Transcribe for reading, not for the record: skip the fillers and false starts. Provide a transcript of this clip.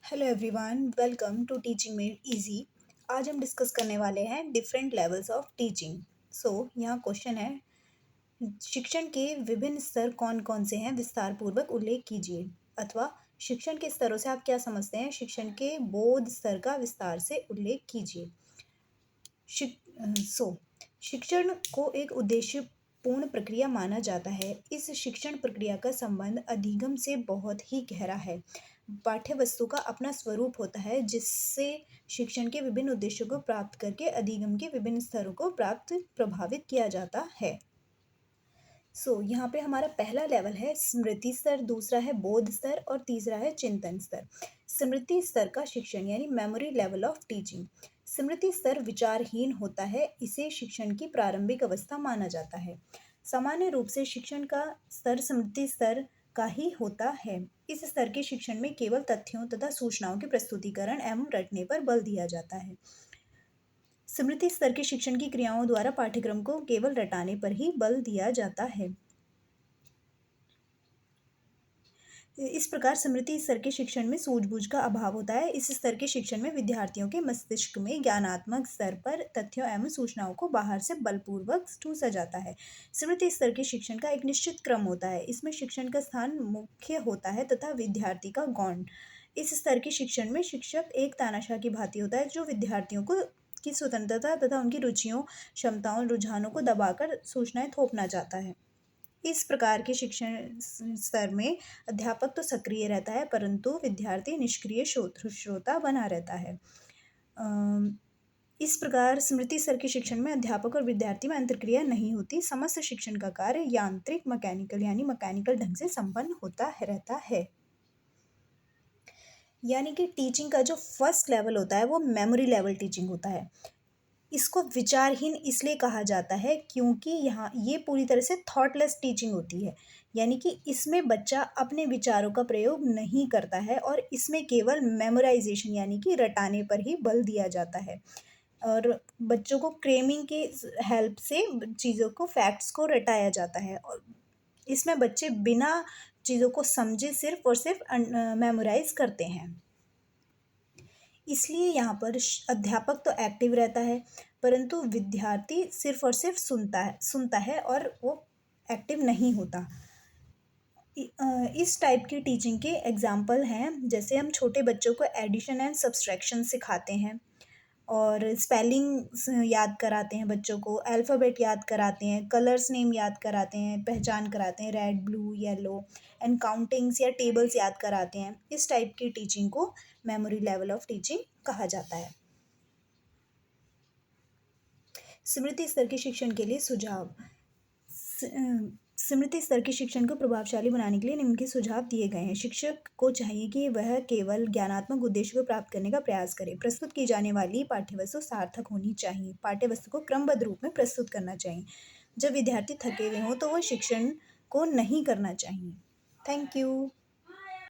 Hello everyone, welcome to teaching made easy. आज हम discuss करने वाले हैं डिफरेंट लेवल्स ऑफ टीचिंग। यहाँ क्वेश्चन है, शिक्षण के विभिन्न स्तर कौन कौन से हैं, विस्तार पूर्वक उल्लेख कीजिए। अथवा शिक्षण के स्तरों से आप क्या समझते हैं, शिक्षण के बोध स्तर का विस्तार से उल्लेख कीजिए। शिक्षण को एक उद्देश्यपूर्ण प्रक्रिया माना जाता है। इस शिक्षण प्रक्रिया का संबंध अधिगम से बहुत ही गहरा है। पाठ्य वस्तु का अपना स्वरूप होता है, जिससे शिक्षण के विभिन्न उद्देश्यों को प्राप्त करके अधिगम के विभिन्न स्तरों को प्रभावित किया जाता है। यहाँ पे हमारा पहला लेवल है स्मृति स्तर, दूसरा है बोध स्तर और तीसरा है चिंतन स्तर। स्मृति स्तर का शिक्षण यानी मेमोरी लेवल ऑफ टीचिंग। स्मृति स्तर विचारहीन होता है, इसे शिक्षण की प्रारंभिक अवस्था माना जाता है। सामान्य रूप से शिक्षण का स्तर स्मृति स्तर का ही होता है। इस स्तर के शिक्षण में केवल तथ्यों तथा सूचनाओं के प्रस्तुतिकरण एवं रटने पर बल दिया जाता है। स्मृति स्तर के शिक्षण की क्रियाओं द्वारा पाठ्यक्रम को केवल रटाने पर ही बल दिया जाता है। इस प्रकार स्मृति स्तर के शिक्षण में सूझबूझ का अभाव होता है। इस स्तर के शिक्षण में विद्यार्थियों के मस्तिष्क में ज्ञानात्मक स्तर पर तथ्यों एवं सूचनाओं को बाहर से बलपूर्वक ठूंसा जाता है। स्मृति स्तर के शिक्षण का एक निश्चित क्रम होता है। इसमें शिक्षण का स्थान मुख्य होता है तथा विद्यार्थी का गौण। इस स्तर के शिक्षण में शिक्षक एक तानाशाह की भांति होता है, जो विद्यार्थियों को की स्वतंत्रता तथा उनकी रुचियों, क्षमताओं, रुझानों को दबाकर सूचनाएं थोपना चाहता है। इस प्रकार के शिक्षण स्तर में अध्यापक तो सक्रिय रहता है, परंतु विद्यार्थी निष्क्रिय श्रोता बना रहता है। इस प्रकार स्मृति स्तर के शिक्षण में अध्यापक और विद्यार्थी में अंतर्क्रिया नहीं होती। समस्त शिक्षण का कार्य यांत्रिक मैकेनिकल ढंग से संपन्न होता रहता है। यानी कि टीचिंग का जो फर्स्ट लेवल होता है वो मेमोरी लेवल टीचिंग होता है। इसको विचारहीन इसलिए कहा जाता है क्योंकि यहाँ ये पूरी तरह से थॉटलेस टीचिंग होती है। यानी कि इसमें बच्चा अपने विचारों का प्रयोग नहीं करता है और इसमें केवल मेमोराइजेशन यानी कि रटाने पर ही बल दिया जाता है। और बच्चों को क्रेमिंग के हेल्प से चीज़ों को, फैक्ट्स को रटाया जाता है और इसमें बच्चे बिना चीज़ों को समझे सिर्फ और सिर्फ मेमोराइज करते हैं। इसलिए यहाँ पर अध्यापक तो एक्टिव रहता है, परंतु विद्यार्थी सिर्फ और सिर्फ सुनता है और वो एक्टिव नहीं होता। इस टाइप की टीचिंग के एग्जाम्पल हैं, जैसे हम छोटे बच्चों को एडिशन एंड सब्सट्रैक्शन सिखाते हैं और स्पेलिंग याद कराते हैं, बच्चों को अल्फ़ाबेट याद कराते हैं, कलर्स नेम याद कराते हैं, पहचान कराते हैं, red, blue, yellow and countings या टेबल्स याद कराते हैं। इस टाइप की टीचिंग को मेमोरी लेवल ऑफ टीचिंग कहा जाता है। स्मृति स्तर के शिक्षण के लिए सुझाव। स्मृति स्तर के शिक्षण को प्रभावशाली बनाने के लिए निम्न के सुझाव दिए गए हैं। शिक्षक को चाहिए कि वह केवल ज्ञानात्मक उद्देश्य को प्राप्त करने का प्रयास करे। प्रस्तुत की जाने वाली पाठ्यवस्तु सार्थक होनी चाहिए। पाठ्यवस्तु को क्रमबद्ध रूप में प्रस्तुत करना चाहिए। जब विद्यार्थी थके हुए हों तो वह शिक्षण को नहीं करना चाहिए। Thank you.